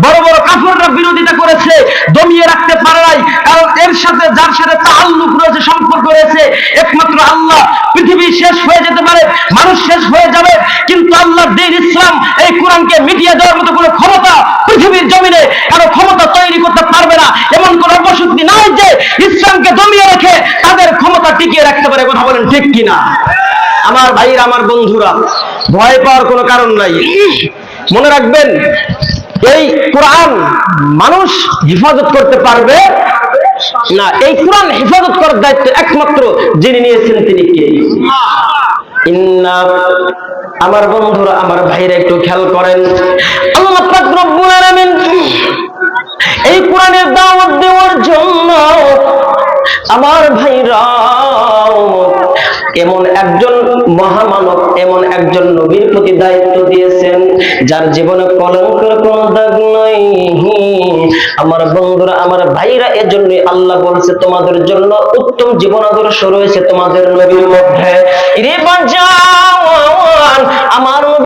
বড় বড় কাফেররা বিরোধিতা করেছে, দমিয়ে রাখতে পারে নাই। কারণ এর সাথে যার সাথে তাআল্লুক রয়েছে, সম্পর্ক রয়েছে, একমাত্র আল্লাহ। পৃথিবী শেষ হয়ে যেতে পারে, মানুষ শেষ হয়ে যাবে, কিন্তু আল্লাহর দ্বীন ইসলাম, এই কোরআনকে মিটিয়ে দেওয়ার মতো কোনো ক্ষমতা পৃথিবীর জমিনে কারো ক্ষমতা তৈরি করতে পারবে না। এমন কোন অপশক্তি নাই যে ইসলামকে দমিয়ে রেখে তাদের ক্ষমতা টিকিয়ে রাখতে পারে। কথা বলেন ঠিক কিনা? আমার ভাইরা, আমার বন্ধুরা, ভয় পাওয়ার কোনো কারণ নাই। মনে রাখবেন, এই কোরআন মানুষ হেফাজত করতে পারবে না। এই কোরআন হেফাজত করার দায়িত্ব একমাত্র যিনি নিয়েছেন তিনি কে? ইন্না, আমার বন্ধুরা, আমার ভাইরা একটু খেয়াল করেন, আল্লাহ পাক রব্বুল আলামিন এই কোরআনের দাওয়াত দেওয়ার জন্য আমার ভাইরা এমন একজন মহামানব, এমন একজন নবীর প্রতি দায়িত্ব দিয়েছেন যার জীবনে কলঙ্কের কোন দাগ নাই। আমার বন্ধুরা, আমার ভাইরা, এজন্যই আল্লাহ বলছে তোমাদের জন্য উত্তম জীবন আদর্শ রয়েছে তোমাদের নবীর মধ্যে। রে বাজান, আমার